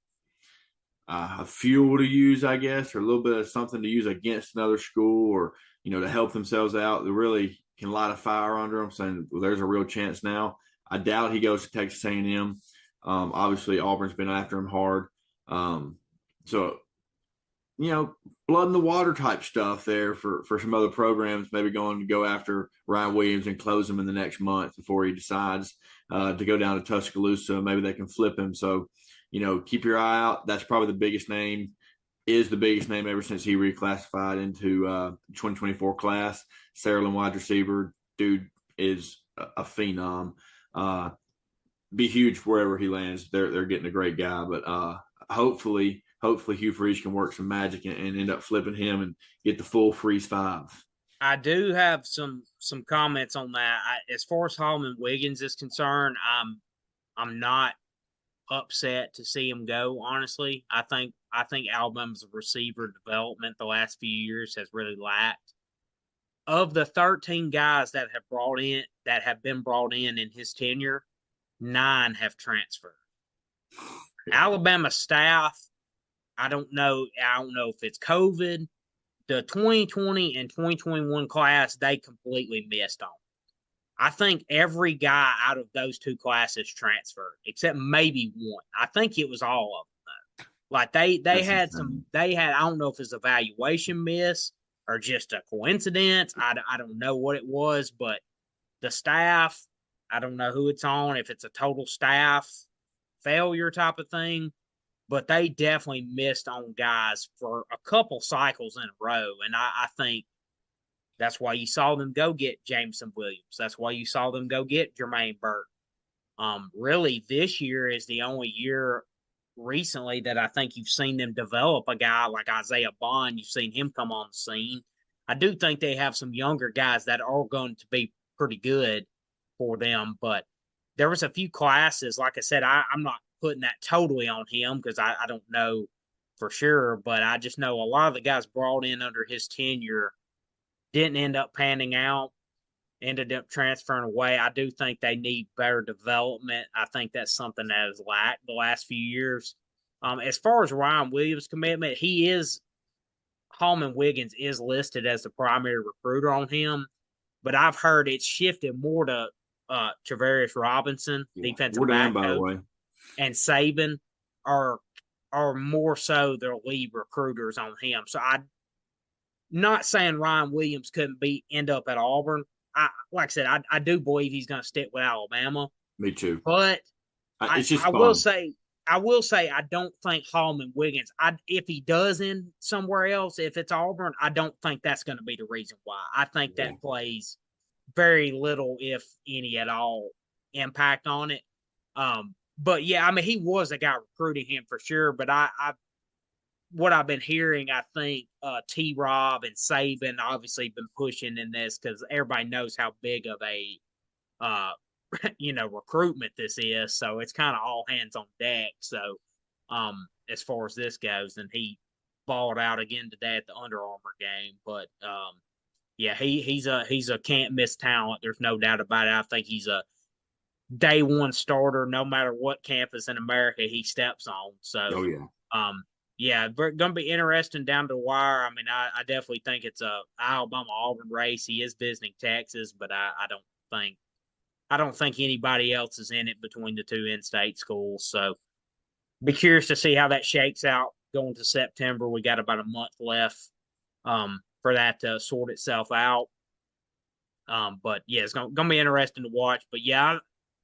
fuel to use, I guess, or a little bit of something to use against another school, or to help themselves out. Really, can light a fire under him, saying, well, there's a real chance now. I doubt he goes to Texas A&M. Obviously, Auburn's been after him hard. So, blood in the water type stuff there for some other programs, maybe going to go after Ryan Williams and close him in the next month before he decides to go down to Tuscaloosa. Maybe they can flip him. So, keep your eye out. That's probably the biggest name, is the biggest name ever since he reclassified into 2024 class. Saraland wide receiver, dude is a phenom. Be huge wherever he lands. They're getting a great guy, but hopefully Hugh Freeze can work some magic and end up flipping him and get the full Freeze 5. I do have some comments on that. As far as Holman Wiggins is concerned, I'm not upset to see him go. Honestly, I think Alabama's receiver development the last few years has really lacked. Of the 13 guys that have been brought in his tenure, 9 have transferred. Alabama staff, I don't know if it's COVID. The 2020 and 2021 class, they completely missed on. I think every guy out of those 2 classes transferred, except maybe one. I think it was all of them though. Like I don't know if it's a valuation miss or just a coincidence. I don't know what it was, but the staff, I don't know who it's on, if it's a total staff failure type of thing, but they definitely missed on guys for a couple cycles in a row. And I think that's why you saw them go get Jameson Williams. That's why you saw them go get Jermaine Burton. Really, this year is the only year recently that I think you've seen them develop a guy like Isaiah Bond. You've seen him come on the scene. I do think they have some younger guys that are going to be pretty good for them, but there was a few classes. Like I said, I'm not putting that totally on him because I don't know for sure, but I just know a lot of the guys brought in under his tenure didn't end up panning out, ended up transferring away. I do think they need better development. I think that's something that has lacked the last few years. As far as Ryan Williams' commitment, Holman Wiggins is listed as the primary recruiter on him, but I've heard it's shifted more to Travarius Robinson, defensive back by the coach, way, and Saban are more so their lead recruiters on him. So I'm not saying Ryan Williams couldn't end up at Auburn. Like I said, I do believe he's going to stick with Alabama. Me too. But It's just I will fun. say I don't think Holman Wiggins. If he does end somewhere else, if it's Auburn, I don't think that's going to be the reason why. I think Yeah. that plays very little, if any at all, impact on it. But yeah, I mean, he was a guy recruiting him for sure. But what I've been hearing, I think T. Rob and Saban obviously been pushing in this because everybody knows how big of a recruitment this is. So it's kind of all hands on deck. So as far as this goes, and he balled out again today at the Under Armour game. But yeah, he's a can't miss talent. There's no doubt about it. I think he's a day one starter, no matter what campus in America he steps on. So Oh yeah. Yeah, going to be interesting down to the wire. I mean, I definitely think it's a Alabama Auburn race. He is visiting Texas, but I don't think anybody else is in it between the two in-state schools. So, be curious to see how that shakes out going to September. We got about a month left for that to sort itself out. But yeah, it's going to be interesting to watch. But yeah,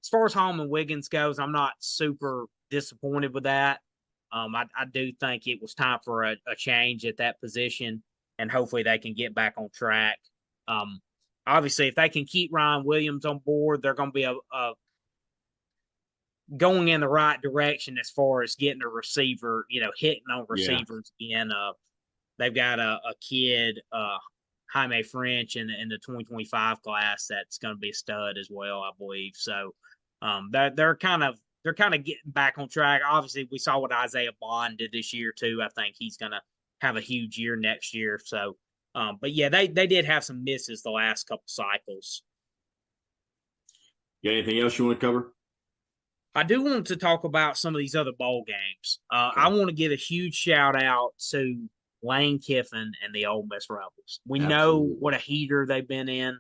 as far as Holman Wiggins goes, I'm not super disappointed with that. I do think it was time for a change at that position, and hopefully they can get back on track. Obviously, if they can keep Ryan Williams on board, they're going to be a going in the right direction as far as getting a receiver, hitting on receivers again. They've got a kid, Jaime French, in the 2025 class that's going to be a stud as well, I believe. So they're kind of getting back on track. Obviously, we saw what Isaiah Bond did this year too. I think he's going to have a huge year next year. So, but yeah, they did have some misses the last couple cycles. Got anything else you want to cover? I do want to talk about some of these other bowl games. Okay. I want to give a huge shout out to Lane Kiffin and the Ole Miss Rebels. We know what a heater they've been in.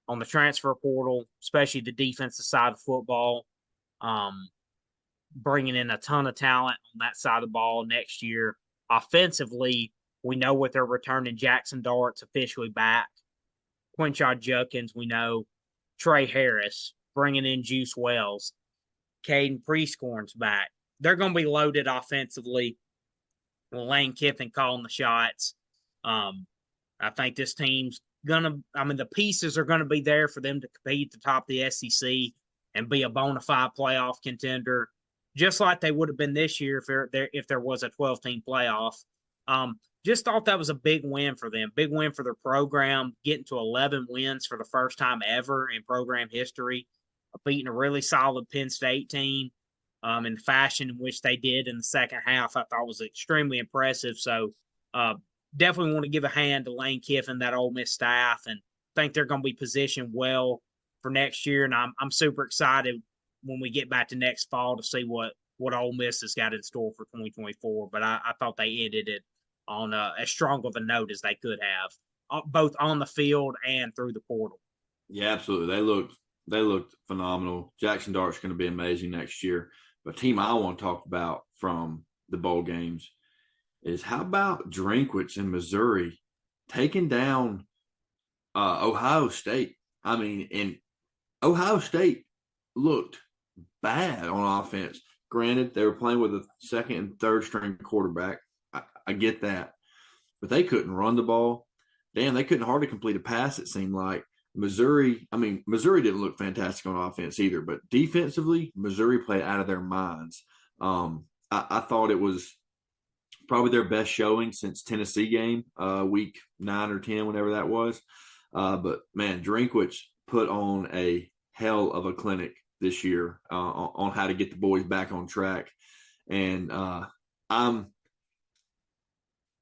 on the transfer portal, especially the defensive side of football. Um, Bringing in a ton of talent on that side of the ball next year. Offensively, we know with their returning Jackson Dart's officially back. Quinshon Judkins, we know. Trey Harris, bringing in Juice Wells. Caden Prescorn's back. They're going to be loaded offensively. Lane Kiffin calling the shots. Um, I think this team's the pieces are gonna be there for them to compete at the top of the SEC and be a bona fide playoff contender, just like they would have been this year if there was a 12-team playoff. Just thought that was a big win for them, big win for their program, getting to 11 wins for the first time ever in program history, beating a really solid Penn State team. In the fashion in which they did in the second half, I thought was extremely impressive. So, definitely want to give a hand to Lane Kiffin, that Ole Miss staff, and think they're going to be positioned well for next year. And I'm super excited when we get back to next fall to see what Ole Miss has got in store for 2024. But I thought they ended it on as strong of a note as they could have, both on the field and through the portal. Yeah, absolutely. They looked phenomenal. Jackson Dart's going to be amazing next year. But team I want to talk about from the bowl games is how about Drinkwitz in Missouri taking down Ohio State? I mean, and Ohio State looked bad on offense. Granted, they were playing with a second and third string quarterback. I get that. But they couldn't run the ball. Damn, they couldn't hardly complete a pass, it seemed like. Missouri didn't look fantastic on offense either, but defensively, Missouri played out of their minds. I thought it was probably their best showing since Tennessee game, week 9 or 10, whenever that was. But man, Drinkwitz put on a hell of a clinic this year on how to get the boys back on track. And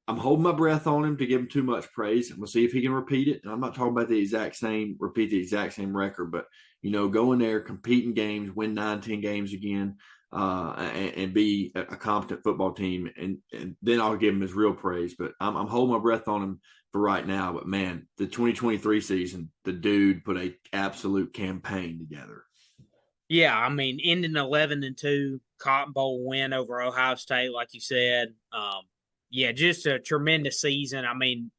I'm holding my breath on him to give him too much praise. I'm going to see if he can repeat it. And I'm not talking about repeat the exact same record, but, go in there, compete in games, win 9-10 games again, and be a competent football team. And then I'll give him his real praise. But I'm holding my breath on him for right now. But, man, the 2023 season, the dude put a absolute campaign together. Yeah, I mean, ending 11-2, Cotton Bowl win over Ohio State, like you said. Yeah, just a tremendous season. I mean,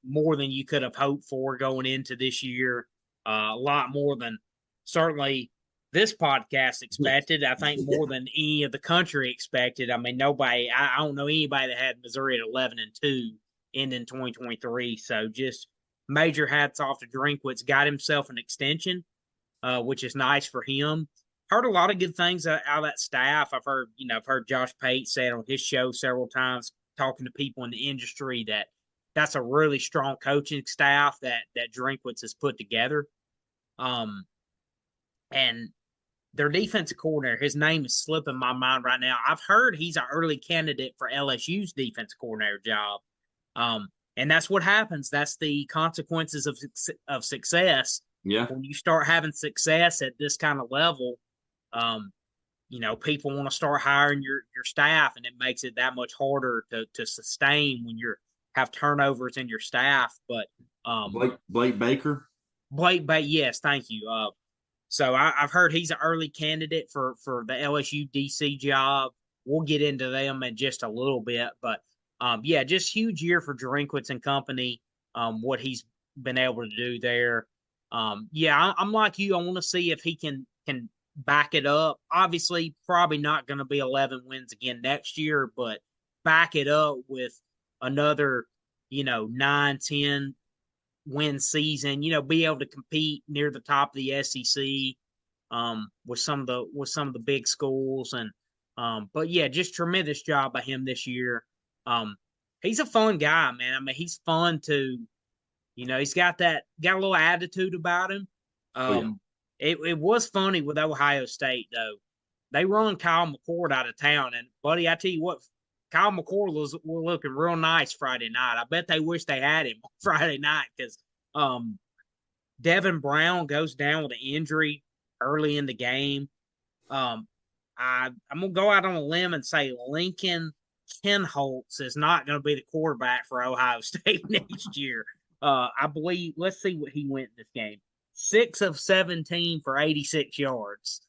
more than you could have hoped for going into this year. A lot more than certainly this podcast expected. I think more than any of the country expected. I mean, I don't know anybody that had Missouri at 11-2 ending 2023. So just major hats off to Drinkwitz. Got himself an extension, which is nice for him. Heard a lot of good things out of that staff. I've heard Josh Pate say it on his show several times, talking to people in the industry, that's a really strong coaching staff that Drinkwitz has put together. And their defensive coordinator, his name is slipping my mind right now. I've heard he's an early candidate for LSU's defensive coordinator job. And that's what happens. That's the consequences of success. Yeah. When you start having success at this kind of level, people want to start hiring your staff, and it makes it that much harder to sustain when you have turnovers in your staff. But Blake Baker. Yes, thank you. So I've heard he's an early candidate for the LSU DC job. We'll get into them in just a little bit, but yeah, just huge year for Drinkwitz and company. What he's been able to do there. Yeah, I'm like you. I want to see if he can back it up. Obviously, probably not going to be 11 wins again next year, but back it up with another, 9-10 win season. Be able to compete near the top of the SEC with some of the big schools. And but yeah, just tremendous job by him this year. He's a fun guy, man. I mean, he's fun to, he's got a little attitude about him. It was funny with Ohio State, though. They run Kyle McCord out of town. And, buddy, I tell you what, Kyle McCord was looking real nice Friday night. I bet they wish they had him Friday night because Devin Brown goes down with an injury early in the game. I'm going to go out on a limb and say Lincoln Kenholtz is not going to be the quarterback for Ohio State next year. I believe, let's see what he went in this game. 6 of 17 for 86 yards.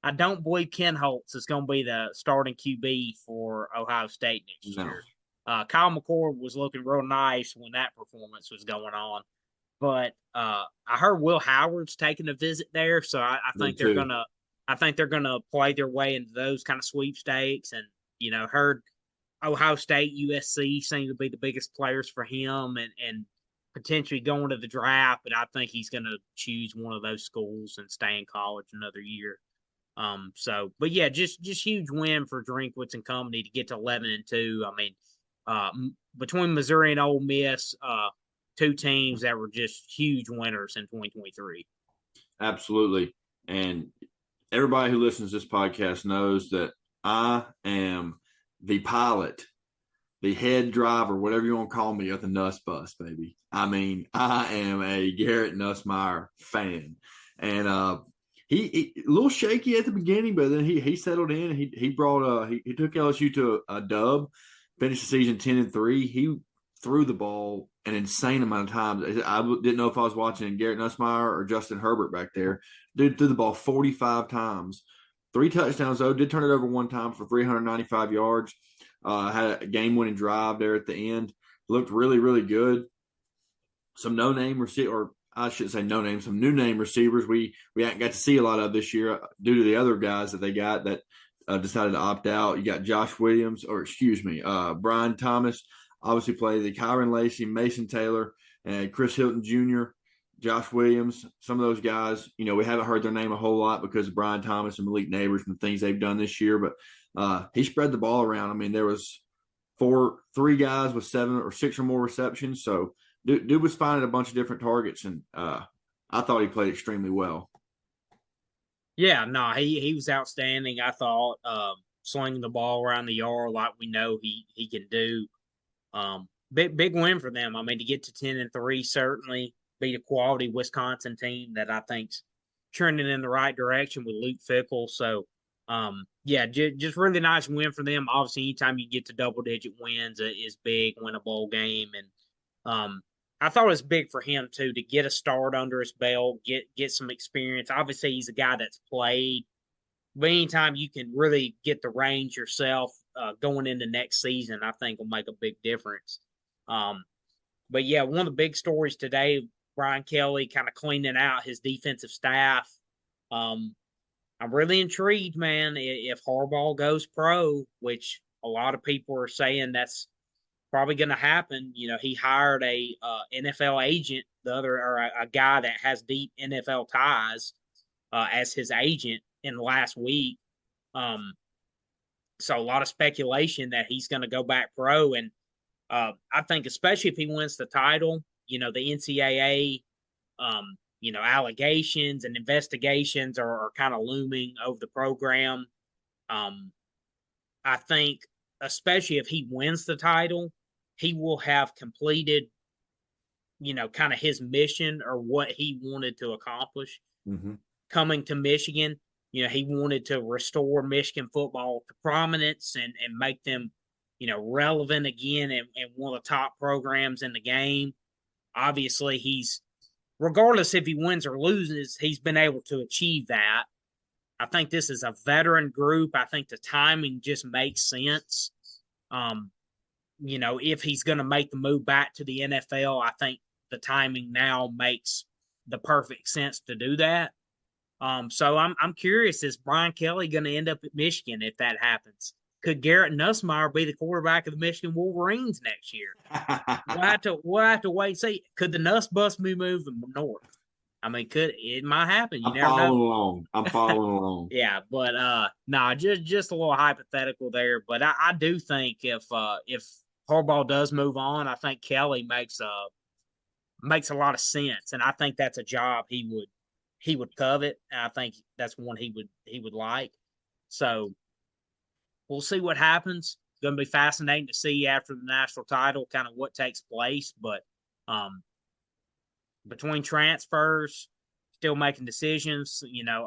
I don't believe Ken Holtz is going to be the starting QB for Ohio State next No. year. Kyle McCord was looking real nice when that performance was going on, but I heard Will Howard's taking a visit there, so I Me think they're too. gonna play their way into those kind of sweepstakes, and heard Ohio State, USC seem to be the biggest players for him, and potentially going to the draft. But I think he's going to choose one of those schools and stay in college another year. But yeah, just huge win for Drinkwitz and company to get to 11-2. I mean, between Missouri and Ole Miss, two teams that were just huge winners in 2023. Absolutely. And everybody who listens to this podcast knows that I am the pilot, the head driver, whatever you want to call me, of the Nuss bus, baby. I mean, I am a Garrett Nussmeier fan. And he a little shaky at the beginning, but then he settled in. He brought he took LSU to a dub, finished the season 10-3. He threw the ball an insane amount of times. I didn't know if I was watching Garrett Nussmeier or Justin Herbert back there. Dude threw the ball 45 times. 3 touchdowns, though. Did turn it over one time for 395 yards. Had a game-winning drive there at the end. Looked really, really good. Some no-name receiver, or I should say no-name, some new-name receivers we haven't got to see a lot of this year due to the other guys that they got that decided to opt out. You got Josh Williams, or excuse me, Brian Thomas, obviously played the Kyron Lacey, Mason Taylor, and Chris Hilton Jr., Josh Williams, some of those guys, we haven't heard their name a whole lot because of Brian Thomas and Malik Neighbors and the things they've done this year. But he spread the ball around. I mean, there was 3 guys with 7 or 6 or more receptions. So dude was finding a bunch of different targets, and I thought he played extremely well. Yeah, no, he was outstanding. I thought slinging the ball around the yard like we know he can do. Big win for them. I mean, to get to 10-3 certainly beat a quality Wisconsin team that I think's trending in the right direction with Luke Fickell. So, yeah, just really nice win for them. Obviously, anytime you get to double-digit wins is big. Win a bowl game, and I thought it was big for him too to get a start under his belt, get some experience. Obviously, he's a guy that's played, but anytime you can really get the range yourself going into next season, I think will make a big difference. But yeah, one of the big stories today, Brian Kelly kind of cleaning out his defensive staff. I'm really intrigued, man. If Harbaugh goes pro, which a lot of people are saying that's probably going to happen. He hired a NFL agent, a guy that has deep NFL ties as his agent in the last week. So a lot of speculation that he's going to go back pro, and I think especially if he wins the title, the NCAA, allegations and investigations are kind of looming over the program. I think especially if he wins the title, he will have completed, kind of his mission or what he wanted to accomplish coming to Michigan. He wanted to restore Michigan football to prominence and make them, relevant again and one of the top programs in the game. Obviously, regardless if he wins or loses, he's been able to achieve that. I think this is a veteran group. I think the timing just makes sense. If he's going to make the move back to the NFL, I think the timing now makes the perfect sense to do that. So I'm curious, is Brian Kelly going to end up at Michigan if that happens? Could Garrett Nussmeier be the quarterback of the Michigan Wolverines next year? We'll have to wait and see. Could the Nuss bus be moving north? I mean, it might happen. You never know. I'm following along. Yeah, but just a little hypothetical there. But I do think if Harbaugh does move on, I think Kelly makes a lot of sense, and I think that's a job he would covet, and I think that's one he would like. So we'll see what happens. It's going to be fascinating to see after the national title kind of what takes place. But between transfers, still making decisions,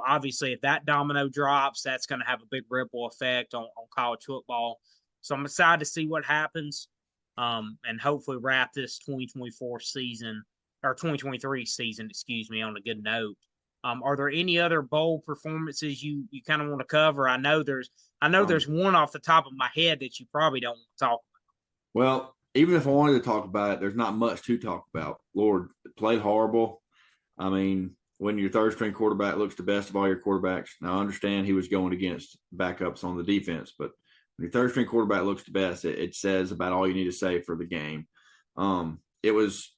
obviously if that domino drops, that's going to have a big ripple effect on college football. So I'm excited to see what happens and hopefully wrap this 2024 season or 2023 season, excuse me, on a good note. Are there any other bowl performances you kind of want to cover? I know Um, there's one off the top of my head that you probably don't want to talk. well, even if I wanted to talk about it, there's not much to talk about. Lord, played horrible. I mean, when your third string quarterback looks the best of all your quarterbacks, now I understand he was going against backups on the defense, but when your third string quarterback looks the best, it says about all you need to say for the game. It was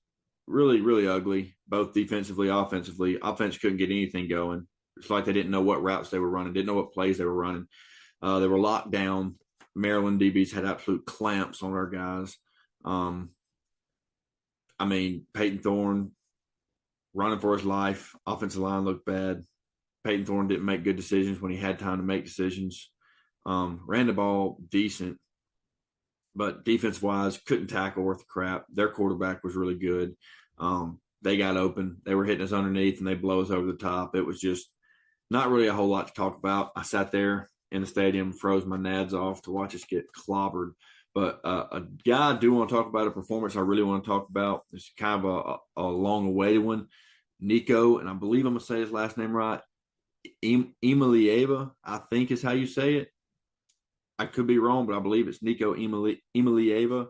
really, really ugly, both defensively, offensively. Offense couldn't get anything going. It's like they didn't know what routes they were running, didn't know what plays they were running. They were locked down. Maryland DBs had absolute clamps on our guys. Um, I mean, Peyton Thorne running for his life. Offensive line looked bad. Peyton Thorne didn't make good decisions when he had time to make decisions. Ran the ball decent, but defense wise, couldn't tackle worth the crap. Their quarterback was really good. They got open. They were hitting us underneath and they blow us over the top. It was just not really a whole lot to talk about. I sat there in the stadium, froze my nads off to watch us get clobbered. But a guy I do want to talk about, a performance I really want to talk about. It's kind of a long awaited one. Nico, and I believe I'm going to say his last name right. Imalieva, I think is how you say it. I could be wrong, but I believe it's Nico Imalieva,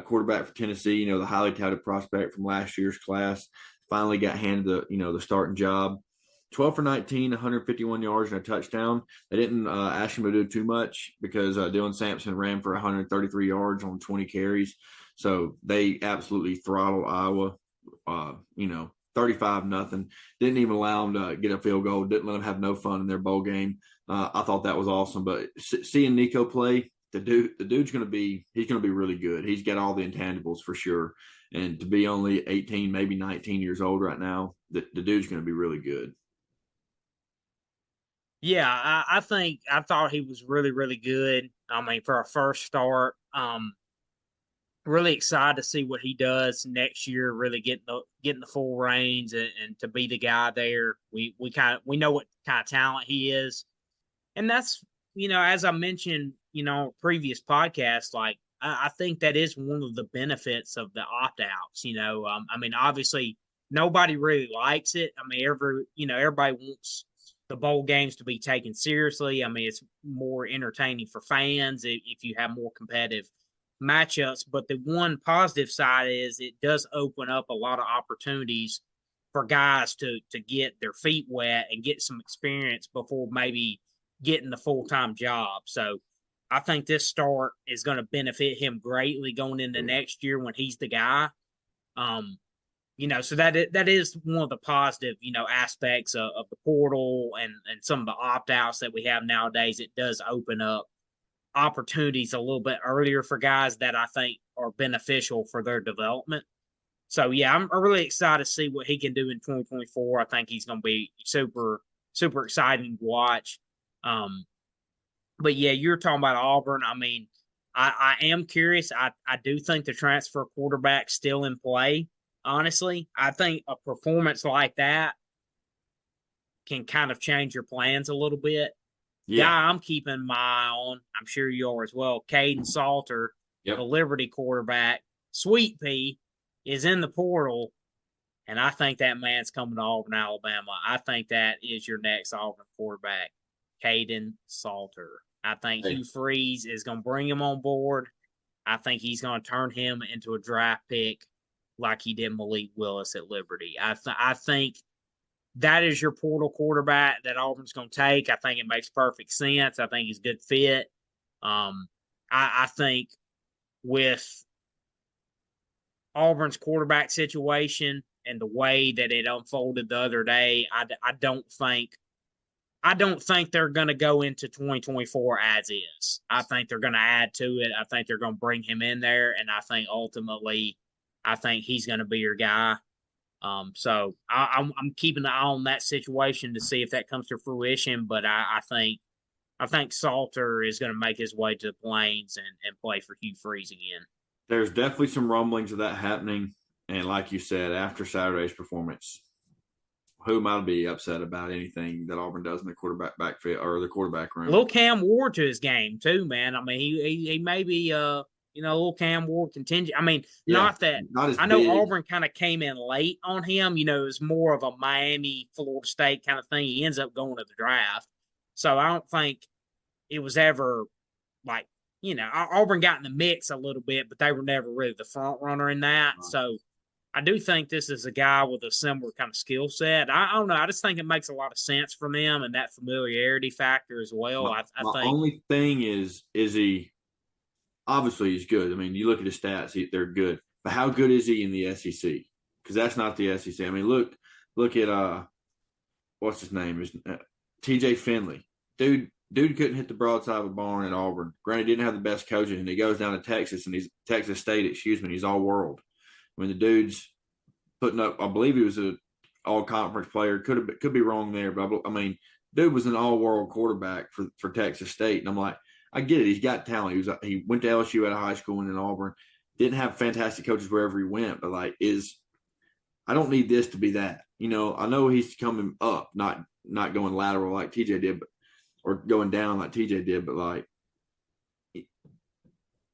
quarterback for Tennessee. You know, the highly touted prospect from last year's class. Finally got handed the starting job. 12 for 19, 151 yards and a touchdown. They didn't ask him to do too much because Dylan Sampson ran for 133 yards on 20 carries. So they absolutely throttled Iowa. 35-0. Didn't even allow them to get a field goal. Didn't let them have no fun in their bowl game. I thought that was awesome. But seeing Nico play, the dude's going to be really good. He's got all the intangibles for sure. And to be only 18, maybe 19 years old right now, the dude's going to be really good. Yeah, I thought he was really, really good. I mean, for a first start, really excited to see what he does next year. Really getting the full reins and to be the guy there. We know what kind of talent he is, and that's as I mentioned previous podcasts, like I think that is one of the benefits of the opt outs. I mean, obviously nobody really likes it. I mean, everybody wants the bowl games to be taken seriously. I mean, it's more entertaining for fans if you have more competitive matchups. But the one positive side is it does open up a lot of opportunities for guys to get their feet wet and get some experience before maybe getting the full time job. So I think this start is going to benefit him greatly going into next year when he's the guy. So that is one of the positive, aspects of the portal and some of the opt outs that we have nowadays. It does open up opportunities a little bit earlier for guys that I think are beneficial for their development. So yeah, I'm really excited to see what he can do in 2024. I think he's going to be super, super exciting to watch. Um, but yeah, you're talking about Auburn. I mean, I am curious. I do think the transfer quarterback's still in play. Honestly, I think a performance like that can kind of change your plans a little bit. Yeah. Guy I'm keeping my eye on, I'm sure you are as well, Caden Salter, the Yep. Liberty quarterback. Sweet Pea is in the portal, and I think that man's coming to Auburn, Alabama. I think that is your next Auburn quarterback, Caden Salter. I think Hey, Hugh Freeze is going to bring him on board. I think he's going to turn him into a draft pick like he did Malik Willis at Liberty. I think that is your portal quarterback that Auburn's going to take. I think it makes perfect sense. I think he's a good fit. I think with Auburn's quarterback situation and the way that it unfolded the other day, I don't think they're going to go into 2024 as is. I think they're going to add to it. I think they're going to bring him in there, and I think ultimately, I think he's going to be your guy. So I'm keeping an eye on that situation to see if that comes to fruition. But I think Salter is going to make his way to the Plains and play for Hugh Freeze again. there's definitely some rumblings of that happening. And like you said, after Saturday's performance, who might be upset about anything that Auburn does in the quarterback backfield or the quarterback room? Little Cam Ward to his game too, man. I mean, he may be a little Cam Ward contingent. I mean, Yeah, not that not as I know big. Auburn kind of came in late on him. It was more of a Miami, Florida State kind of thing. He ends up going to the draft. So I don't think it was ever like, Auburn got in the mix a little bit, but they were never really the front runner in that. So I do think this is a guy with a similar kind of skill set. I don't know. I just think it makes a lot of sense for them and that familiarity factor as well. I My think only thing is he obviously he's good. I mean, you look at his stats; they're good. But how good is he in the SEC? Because that's not the SEC. I mean, look at what's his name is T.J. Finley. Dude couldn't hit the broadside of a barn at Auburn. Granted, he didn't have the best coaches, and he goes down to Texas and he's Texas State. Excuse me, he's all world. I mean, the dude's putting up. I believe he was a all conference player. Could be wrong there, but I mean, dude was an all world quarterback for Texas State, and I'm like, I get it. He's got talent. He went to LSU out of high school and in Auburn. Didn't have fantastic coaches wherever he went, but like I don't need this to be that. I know he's coming up, not going lateral like TJ did, but or going down like TJ did, but like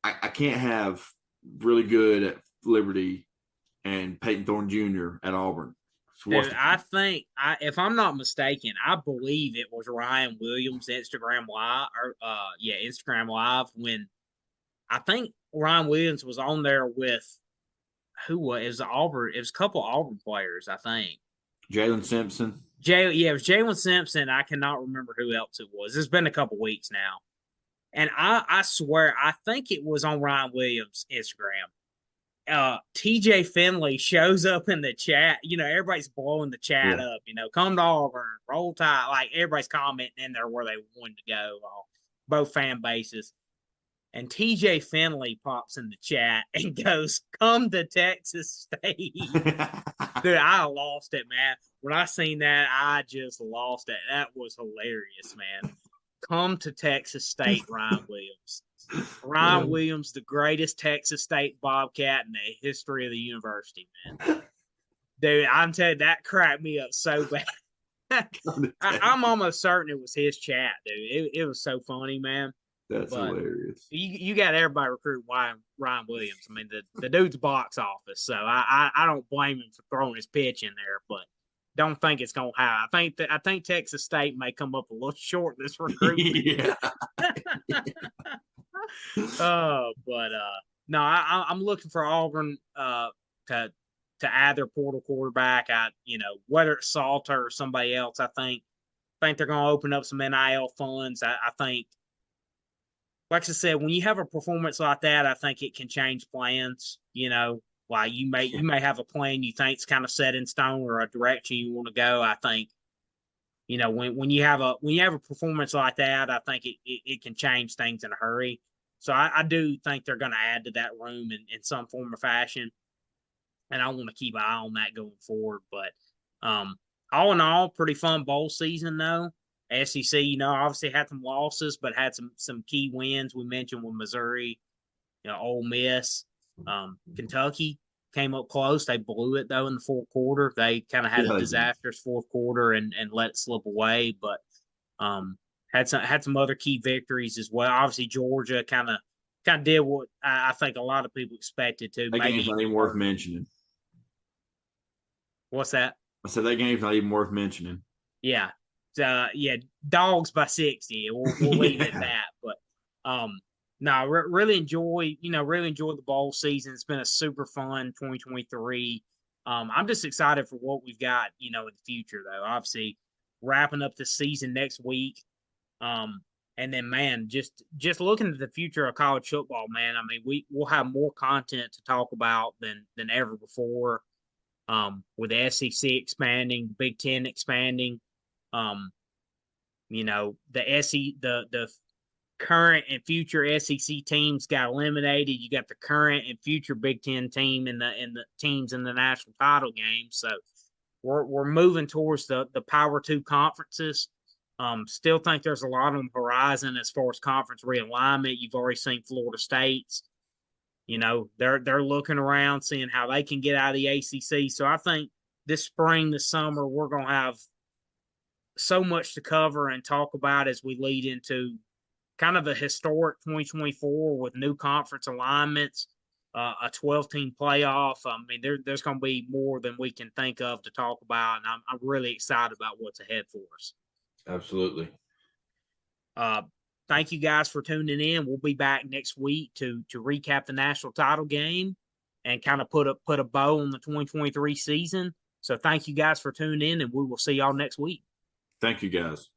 I can't have really good at Liberty and Peyton Thorne Jr. at Auburn. So Dude, I think if I'm not mistaken, I believe it was Ryan Williams Instagram Live or Instagram Live when I think Ryan Williams was on there with who was it was Auburn. It was a couple Auburn players, I think. Jalen Simpson. It was Jalen Simpson. I cannot remember who else it was. It's been a couple weeks now, and I swear I think it was on Ryan Williams Instagram. TJ Finley shows up in the chat. Everybody's blowing the chat Yeah. up. Come to Auburn, roll tide. Like everybody's commenting in there where they wanted to go, both fan bases. And TJ Finley pops in the chat and goes, "Come to Texas State." Dude, I lost it, man. When I seen that, I just lost it. That was hilarious, man. Come to Texas State, Ryan Williams. Ryan Williams, the greatest Texas State Bobcat in the history of the university, man. Dude, I'm telling you, that cracked me up so bad. I'm almost certain it was his chat, dude. It was so funny, man. That's But hilarious. you got everybody recruiting Ryan Williams. I mean, the dude's box office, so I don't blame him for throwing his pitch in there, but don't think it's gonna happen. I think Texas State may come up a little short in this recruitment. Yeah. But no, I'm looking for Auburn to add their portal quarterback. Whether it's Salter or somebody else, I think they're going to open up some NIL funds. I think, like I said, when you have a performance like that, I think it can change plans. Like you may have a plan you think's kind of set in stone or a direction you want to go. I think when you have a performance like that, I think it can change things in a hurry. So I do think they're going to add to that room in some form or fashion, and I want to keep an eye on that going forward. But all in all, pretty fun bowl season though. SEC, obviously had some losses, but had some key wins. We mentioned with Missouri, Ole Miss, Kentucky came up close. They blew it though in the fourth quarter. They kind of had a disastrous fourth quarter and let it slip away, but had some other key victories as well. Obviously, Georgia kind of did what I think a lot of people expected to. That game's not even worth mentioning. What's that? I said that game's not even worth mentioning. Yeah, dogs by 60. We'll leave it at that. But no, really enjoy the bowl season. It's been a super fun 2023. I'm just excited for what we've got, in the future though. Obviously, wrapping up the season next week. And then, man, just looking at the future of college football, man. I mean, we'll have more content to talk about than ever before. With the SEC expanding, Big Ten expanding, the current and future SEC teams got eliminated. You got the current and future Big Ten team in the teams in the national title game. So we're moving towards the Power Two conferences. Still think there's a lot on the horizon as far as conference realignment. You've already seen Florida State's. They're looking around, seeing how they can get out of the ACC. So I think this spring, this summer, we're gonna have so much to cover and talk about as we lead into kind of a historic 2024 with new conference alignments, a 12-team playoff. I mean, there's going to be more than we can think of to talk about, and I'm really excited about what's ahead for us. Absolutely. Uh, Thank you guys for tuning in. We'll be back next week to recap the national title game and kind of put a bow on the 2023 season. So thank you guys for tuning in, and we will see y'all next week. Thank you, guys.